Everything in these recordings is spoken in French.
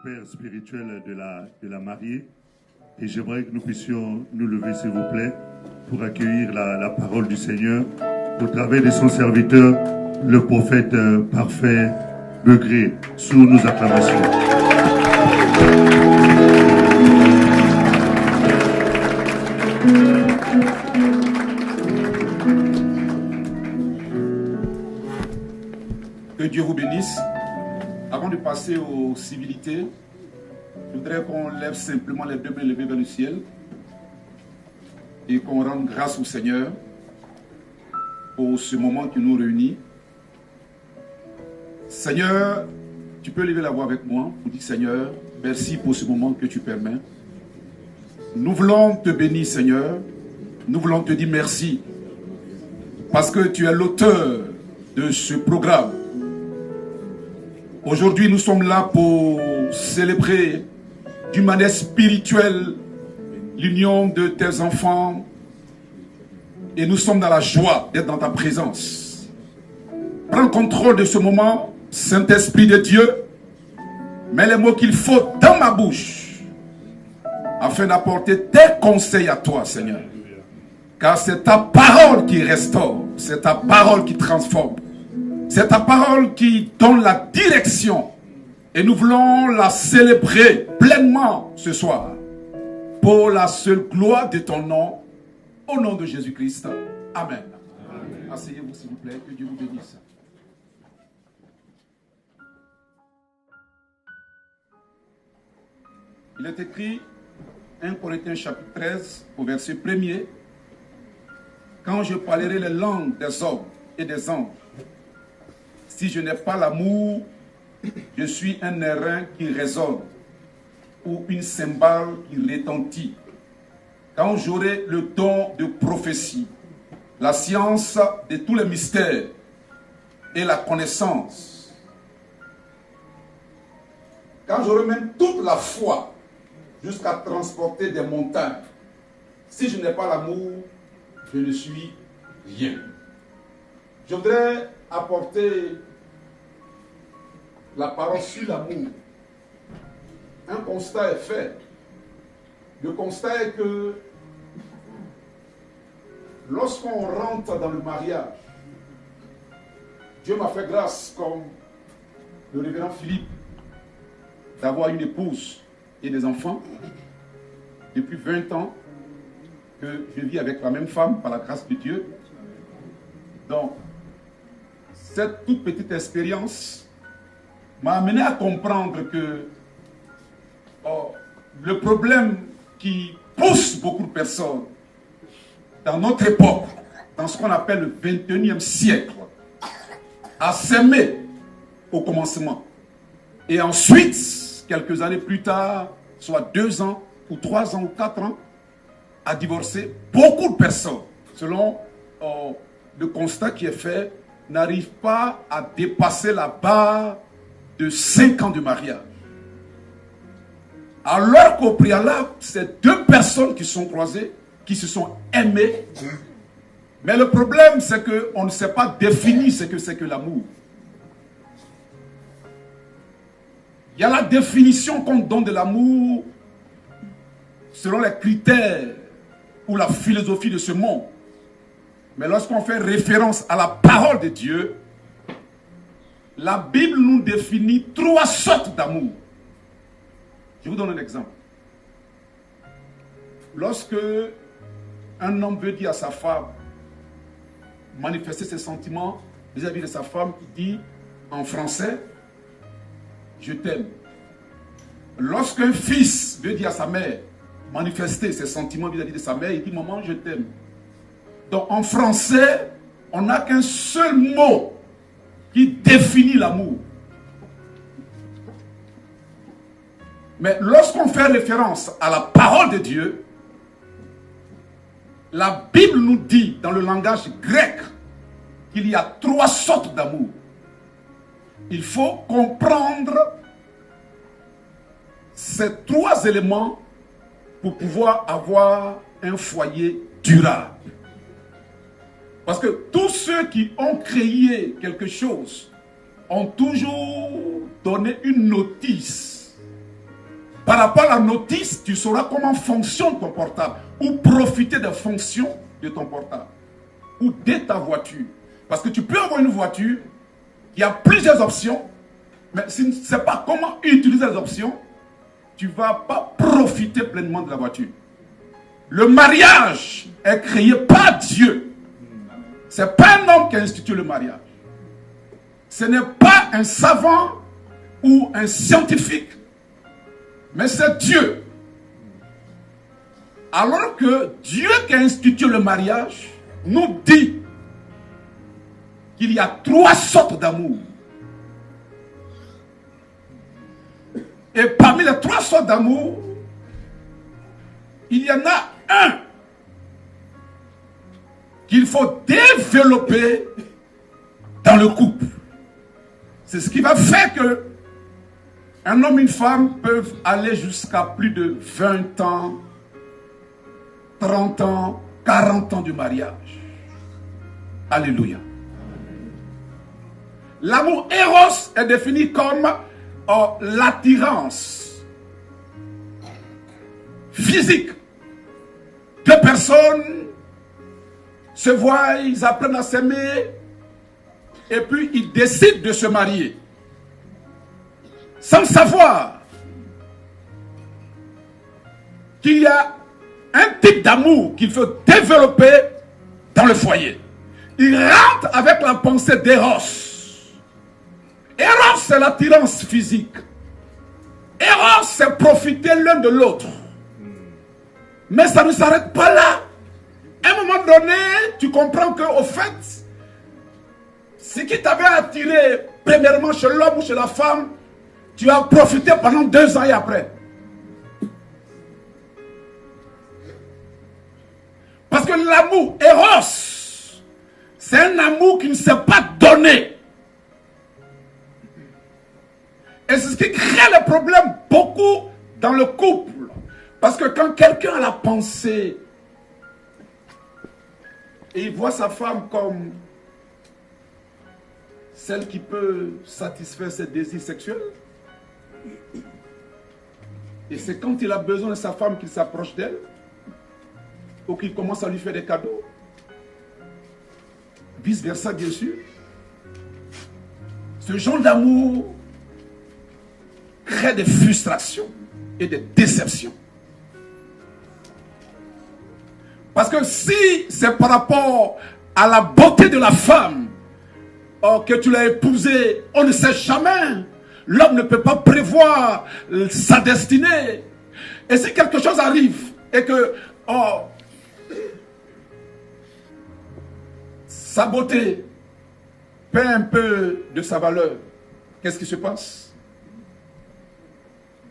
père spirituel de la mariée. Et j'aimerais que nous puissions nous lever, s'il vous plaît, pour accueillir la parole du Seigneur au travers de son serviteur, le prophète parfait Begré, sous nos acclamations. Que Dieu vous bénisse. Avant de passer aux civilités, je voudrais qu'on lève simplement les deux mains levées vers le ciel et qu'on rende grâce au Seigneur pour ce moment qui nous réunit. Seigneur, tu peux lever la voix avec moi pour dire Seigneur, merci pour ce moment que tu permets. Nous voulons te bénir, Seigneur. Nous voulons te dire merci parce que tu es l'auteur de ce programme. Aujourd'hui, nous sommes là pour célébrer d'une manière spirituelle l'union de tes enfants et nous sommes dans la joie d'être dans ta présence. Prends le contrôle de ce moment, Saint-Esprit de Dieu, mets les mots qu'il faut dans ma bouche afin d'apporter tes conseils à toi, Seigneur. Car c'est ta parole qui restaure, c'est ta parole qui transforme. C'est ta parole qui donne la direction et nous voulons la célébrer pleinement ce soir pour la seule gloire de ton nom, au nom de Jésus-Christ. Amen. Amen. Asseyez-vous s'il vous plaît, que Dieu vous bénisse. Il est écrit 1 Corinthiens chapitre 13 au verset 1er. Quand je parlerai les langues des hommes et des anges, si je n'ai pas l'amour, je suis un airain qui résonne ou une cymbale qui retentit. Quand j'aurai le don de prophétie, la science de tous les mystères et la connaissance, quand j'aurai même toute la foi jusqu'à transporter des montagnes, si je n'ai pas l'amour, je ne suis rien. Je voudrais apporter la parole sur l'amour. Un constat est fait. Le constat est que lorsqu'on rentre dans le mariage, Dieu m'a fait grâce, comme le révérend Philippe, d'avoir une épouse et des enfants. Depuis 20 ans que je vis avec la même femme par la grâce de Dieu. Donc, cette toute petite expérience m'a amené à comprendre que le problème qui pousse beaucoup de personnes dans notre époque, dans ce qu'on appelle le 21e siècle, à s'aimer au commencement. Et ensuite, quelques années plus tard, soit 2 ans, ou 3 ans, ou 4 ans, à divorcer. Beaucoup de personnes, selon le constat qui est fait, n'arrivent pas à dépasser la barre de 5 ans de mariage. Alors qu'au préalable, c'est 2 personnes qui sont croisées, qui se sont aimées. Mais le problème, c'est qu'on ne sait pas définir ce que c'est que l'amour. Il y a la définition qu'on donne de l'amour selon les critères ou la philosophie de ce monde. Mais lorsqu'on fait référence à la parole de Dieu, la Bible nous définit 3 sortes d'amour. Je vous donne un exemple. Lorsque un homme veut dire à sa femme, manifester ses sentiments vis-à-vis de sa femme, il dit en français, je t'aime. Lorsqu'un fils veut dire à sa mère, manifester ses sentiments vis-à-vis de sa mère, il dit maman, je t'aime. Donc en français, on n'a qu'un seul mot qui définit l'amour. Mais lorsqu'on fait référence à la parole de Dieu, la Bible nous dit dans le langage grec qu'il y a 3 sortes d'amour. Il faut comprendre ces 3 éléments pour pouvoir avoir un foyer durable. Parce que tous ceux qui ont créé quelque chose ont toujours donné une notice Par rapport à la notice, tu sauras comment fonctionne ton portable ou profiter des fonctions de ton portable ou de ta voiture. Parce que tu peux avoir une voiture, il y a plusieurs options, mais si tu ne sais pas comment utiliser les options, tu ne vas pas profiter pleinement de la voiture. Le mariage est créé par Dieu. Ce n'est pas un homme qui a institué le mariage. Ce n'est pas un savant ou un scientifique, mais c'est Dieu. Alors que Dieu qui a institué le mariage nous dit qu'il y a 3 sortes d'amour. Et parmi les 3 sortes d'amour, il y en a un qu'il faut développer dans le couple. C'est ce qui va faire que un homme et une femme peuvent aller jusqu'à plus de 20 ans, 30 ans, 40 ans du mariage. Alléluia. L'amour éros est défini comme l'attirance physique. 2 personnes se voient, ils apprennent à s'aimer et puis ils décident de se marier. Sans savoir qu'il y a un type d'amour qu'il faut développer dans le foyer. Ils rentrent avec la pensée d'Eros. Eros, c'est l'attirance physique. Eros, c'est profiter l'un de l'autre. Mais ça ne s'arrête pas là. À un moment donné, tu comprends qu'au fait, ce qui t'avait attiré premièrement chez l'homme ou chez la femme, tu as profité pendant 2 ans et après. Parce que l'amour, Eros, c'est un amour qui ne s'est pas donné. Et c'est ce qui crée le problème beaucoup dans le couple. Parce que quand quelqu'un a la pensée et il voit sa femme comme celle qui peut satisfaire ses désirs sexuels, et c'est quand il a besoin de sa femme qu'il s'approche d'elle, ou qu'il commence à lui faire des cadeaux, vice versa bien sûr. Ce genre d'amour crée des frustrations et des déceptions. Parce que si c'est par rapport à la beauté de la femme que tu l'as épousée, on ne sait jamais. L'homme ne peut pas prévoir sa destinée. Et si quelque chose arrive et que sa beauté perd un peu de sa valeur, qu'est-ce qui se passe?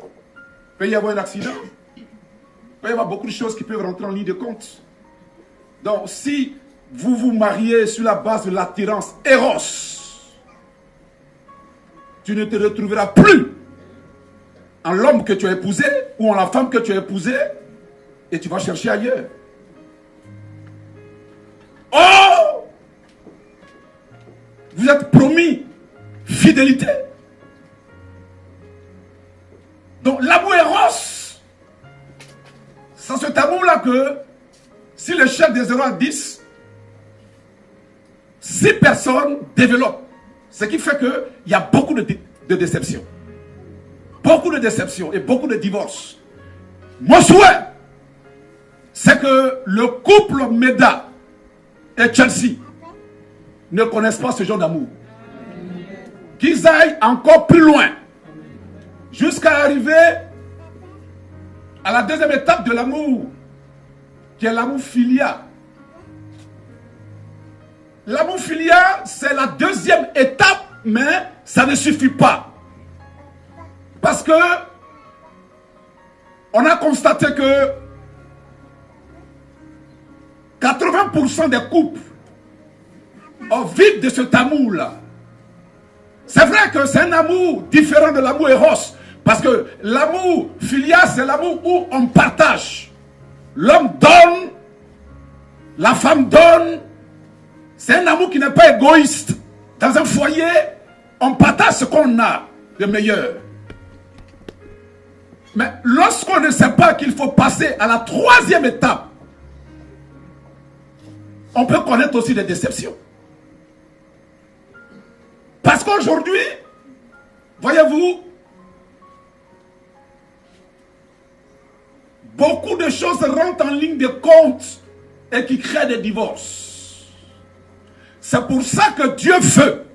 Il peut y avoir un accident. Il peut y avoir beaucoup de choses qui peuvent rentrer en ligne de compte. Donc, si vous vous mariez sur la base de l'attirance Eros, tu ne te retrouveras plus en l'homme que tu as épousé ou en la femme que tu as épousée et tu vas chercher ailleurs. Oh! Vous êtes promis fidélité. Donc l'amour Eros, c'est cet amour-là que si le chef des 0 à 10, 6 personnes développent. Ce qui fait qu'il y a beaucoup de déceptions. Beaucoup de déceptions et beaucoup de divorces. Mon souhait, c'est que le couple Meda et Chelsea ne connaissent pas ce genre d'amour. Qu'ils aillent encore plus loin. Jusqu'à arriver à la deuxième étape de l'amour, qui est l'amour filial. L'amour filial, c'est la deuxième étape, mais ça ne suffit pas. Parce que on a constaté que 80% des couples vivent de cet amour-là. C'est vrai que c'est un amour différent de l'amour Eros. Parce que l'amour filial, c'est l'amour où on partage. L'homme donne, la femme donne. C'est un amour qui n'est pas égoïste. Dans un foyer, on partage ce qu'on a de meilleur. Mais lorsqu'on ne sait pas qu'il faut passer à la troisième étape, on peut connaître aussi des déceptions. Parce qu'aujourd'hui, voyez-vous, beaucoup de choses rentrent en ligne de compte et qui créent des divorces. C'est pour ça que Dieu veut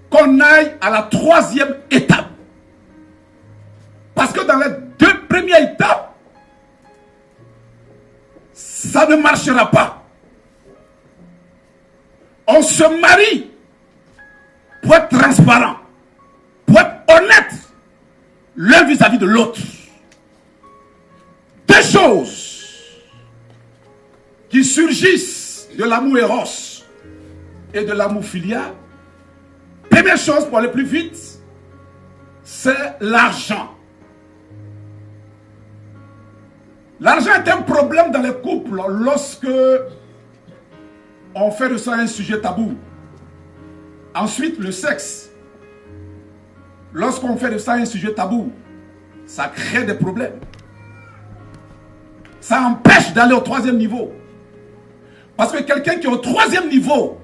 qu'on aille à la troisième étape. Parce que dans les deux premières étapes, ça ne marchera pas. On se marie pour être transparent, pour être honnête l'un vis-à-vis de l'autre. Deux choses qui surgissent de l'amour éros et de l'amour filial. Première chose pour aller plus vite, c'est l'argent. L'argent est un problème dans les couples lorsque on fait de ça un sujet tabou. Ensuite, le sexe. Lorsqu'on fait de ça un sujet tabou, ça crée des problèmes. Ça empêche d'aller au troisième niveau. Parce que quelqu'un qui est au troisième niveau,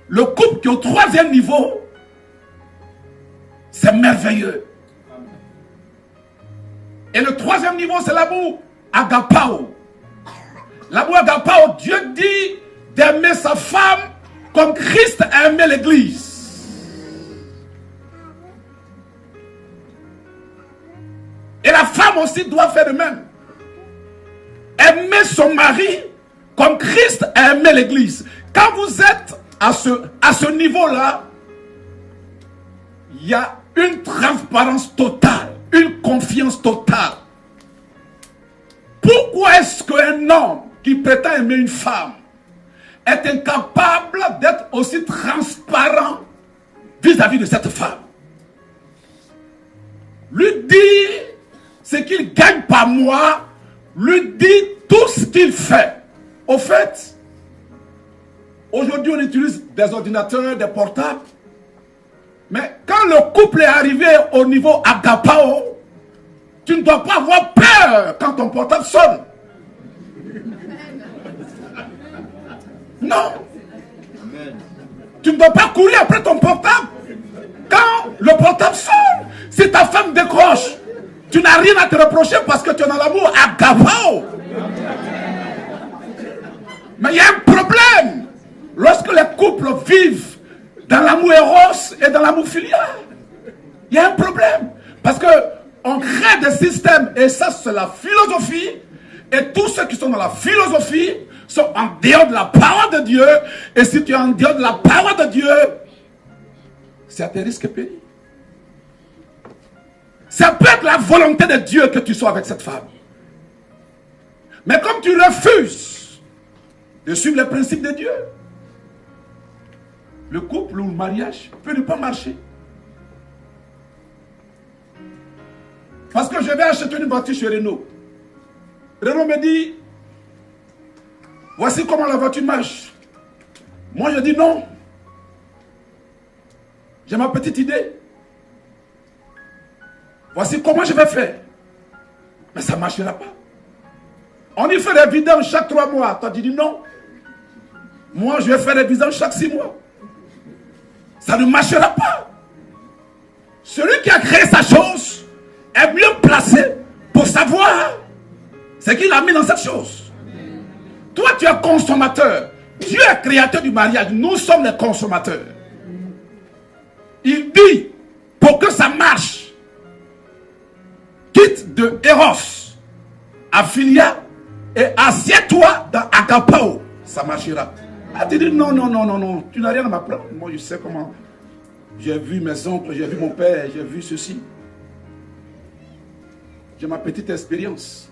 le couple qui est au troisième niveau, c'est merveilleux. Et le troisième niveau, c'est l'amour agapao. L'amour agapao, Dieu dit d'aimer sa femme comme Christ a aimé l'église. Et la femme aussi doit faire de même. Aimer son mari comme Christ a aimé l'église. Quand vous êtes à ce niveau-là, il y a une transparence totale, une confiance totale. Pourquoi est-ce qu'un homme qui prétend aimer une femme est incapable d'être aussi transparent vis-à-vis de cette femme? Lui dire ce qu'il gagne par mois, lui dit tout ce qu'il fait. Au fait, aujourd'hui on utilise des ordinateurs, des portables. Mais quand le couple est arrivé au niveau agapao, tu ne dois pas avoir peur quand ton portable sonne. Non. Tu ne dois pas courir après ton portable. Quand le portable sonne, si ta femme décroche, tu n'as rien à te reprocher parce que tu en as l'amour agapao. Mais il y a un problème lorsque les couples vivent dans l'amour éros et dans l'amour filial. Il y a un problème. Parce que on crée des systèmes, et ça c'est la philosophie, et tous ceux qui sont dans la philosophie sont en dehors de la parole de Dieu, et si tu es en dehors de la parole de Dieu, c'est à tes risques et périls. Ça peut être la volonté de Dieu que tu sois avec cette femme. Mais comme tu refuses de suivre les principes de Dieu, le couple ou le mariage peut ne pas marcher. Parce que je vais acheter une voiture chez Renault. Renault me dit, voici comment la voiture marche. Moi je dis non. J'ai ma petite idée. Voici comment je vais faire. Mais ça ne marchera pas. On y fait des vidanges chaque 3 mois. Toi tu dis non. Moi je vais faire des vidanges chaque 6 mois. Ça ne marchera pas. Celui qui a créé sa chose est mieux placé pour savoir ce qu'il a mis dans cette chose. Toi, tu es consommateur. Dieu est créateur du mariage. Nous sommes les consommateurs. Il dit, pour que ça marche, quitte de Eros à Philia et assieds-toi dans Agapao. Ça marchera. Ah, tu dis non, non, non, non, non. Tu n'as rien à m'apprendre. Moi, je sais comment. J'ai vu mes oncles, j'ai vu mon père, j'ai vu ceci. J'ai ma petite expérience.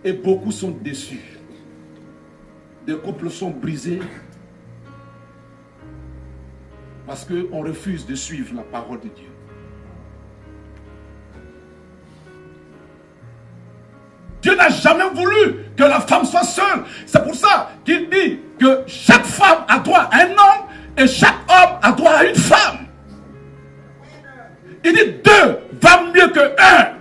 Et beaucoup sont déçus. Des couples sont brisés parce qu'on refuse de suivre la parole de Dieu. Dieu n'a jamais voulu que la femme soit seule. C'est pour ça qu'il dit que chaque femme a droit à un homme et chaque homme a droit à une femme. Il dit 2 va mieux que 1.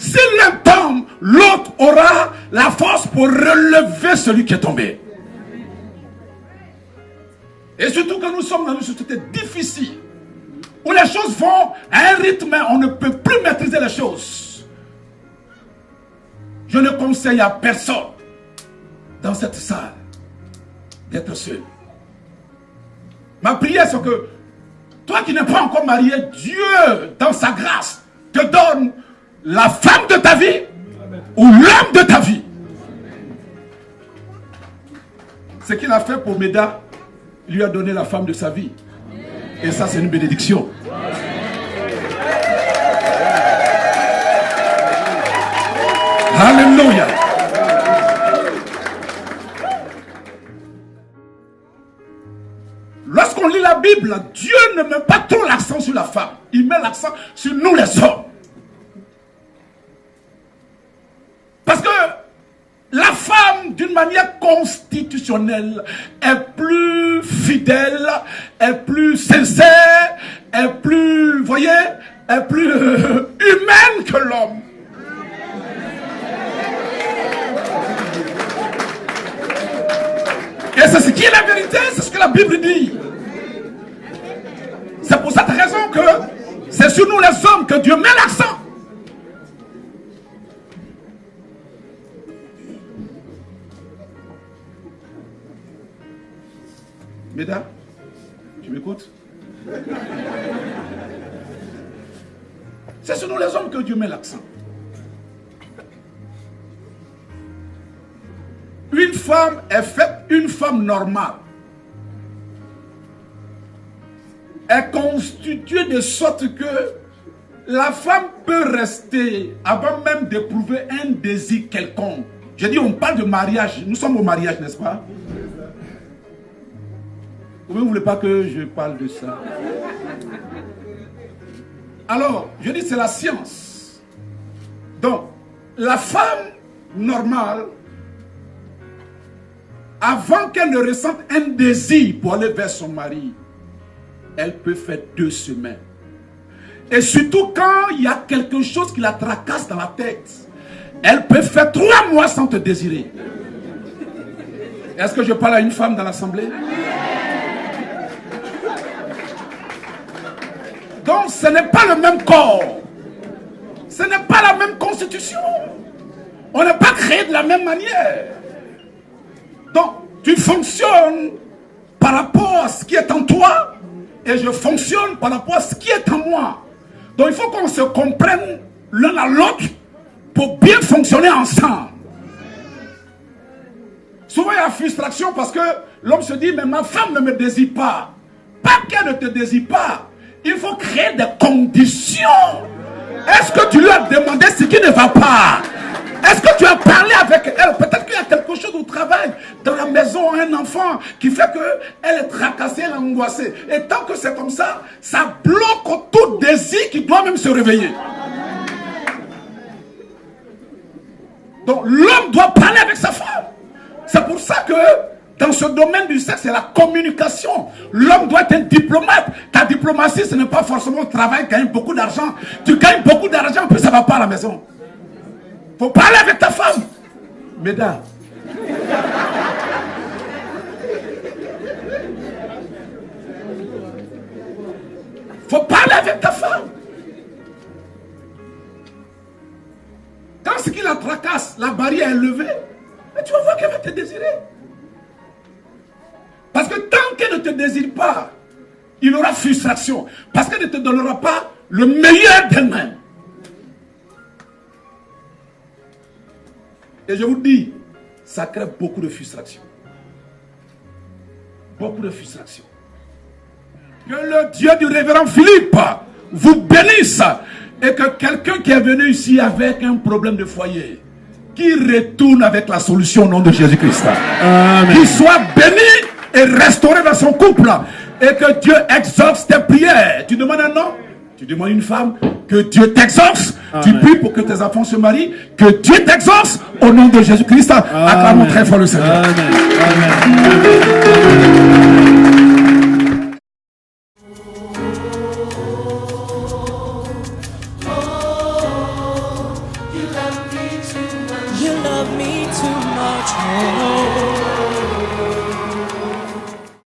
Si l'un tombe, l'autre aura la force pour relever celui qui est tombé. Et surtout que nous sommes dans une société difficile, où les choses vont à un rythme, on ne peut plus maîtriser les choses. Je ne conseille à personne dans cette salle d'être seul. Ma prière, c'est que toi qui n'es pas encore marié, Dieu, dans sa grâce, te donne la femme de ta vie ou l'homme de ta vie. Ce qu'il a fait pour Méda, il lui a donné la femme de sa vie. Et ça, c'est une bénédiction. Alléluia. Lorsqu'on lit la Bible, Dieu ne met pas trop l'accent sur la femme. Il met l'accent sur nous les hommes. Parce que la femme, d'une manière constitutionnelle, est plus fidèle, est plus sincère, est plus, voyez, est plus humaine que l'homme. Et c'est ce qui est la vérité, c'est ce que la Bible dit. C'est pour cette raison que c'est sur nous les hommes que Dieu met l'accent. Méda, tu m'écoutes? C'est sur nous les hommes que Dieu met l'accent. Une femme est faite une femme normale. Est constituée de sorte que la femme peut rester avant même d'éprouver un désir quelconque. Je dis, on parle de mariage. Nous sommes au mariage, n'est-ce pas? Vous ne voulez pas que je parle de ça? Alors, je dis, c'est la science. Donc, la femme normale, avant qu'elle ne ressente un désir pour aller vers son mari, elle peut faire 2 semaines. Et surtout quand il y a quelque chose qui la tracasse dans la tête, elle peut faire 3 mois sans te désirer. Est-ce que je parle à une femme dans l'assemblée? Donc ce n'est pas le même corps. Ce n'est pas la même constitution. On n'est pas créé de la même manière. Donc tu fonctionnes par rapport à ce qui est en toi et je fonctionne par rapport à ce qui est en moi. Donc il faut qu'on se comprenne l'un à l'autre pour bien fonctionner ensemble. Souvent il y a frustration parce que l'homme se dit mais ma femme ne me désire pas. Pas qu'elle ne te désire pas. Il faut créer des conditions. Est-ce que tu lui as demandé ce qui ne va pas? Est-ce que tu as parlé avec elle? Peut-être qu'il y a quelque chose au travail, dans la maison, un enfant qui fait qu'elle est tracassée, elle est angoissée. Et tant que c'est comme ça, ça bloque tout désir qui doit même se réveiller. Donc l'homme doit parler avec sa femme. C'est pour ça que dans ce domaine du sexe, c'est la communication. L'homme doit être un diplomate. Ta diplomatie, ce n'est pas forcément le travail, gagner beaucoup d'argent. Tu gagnes beaucoup d'argent, puis ça ne va pas à la maison. Il faut parler avec ta femme. Mesdames. Il faut parler avec ta femme. Quand ce qui la tracasse, la barrière est levée, mais tu vas voir qu'elle va te désirer. Parce que tant qu'elle ne te désire pas, il aura frustration. Parce qu'elle ne te donnera pas le meilleur d'elle-même. Et je vous dis, ça crée beaucoup de frustration. Beaucoup de frustration. Que le Dieu du révérend Philippe vous bénisse. Et que quelqu'un qui est venu ici avec un problème de foyer, qui retourne avec la solution au nom de Jésus-Christ. Qu'il soit béni et restauré dans son couple. Et que Dieu exauce tes prières. Tu demandes un homme, tu demandes une femme, que Dieu t'exauce. Tu pries pour que tes enfants se marient. Que Dieu t'exauce au nom de Jésus-Christ. Acclamons très fort le Seigneur. Amen. Amen. Oh,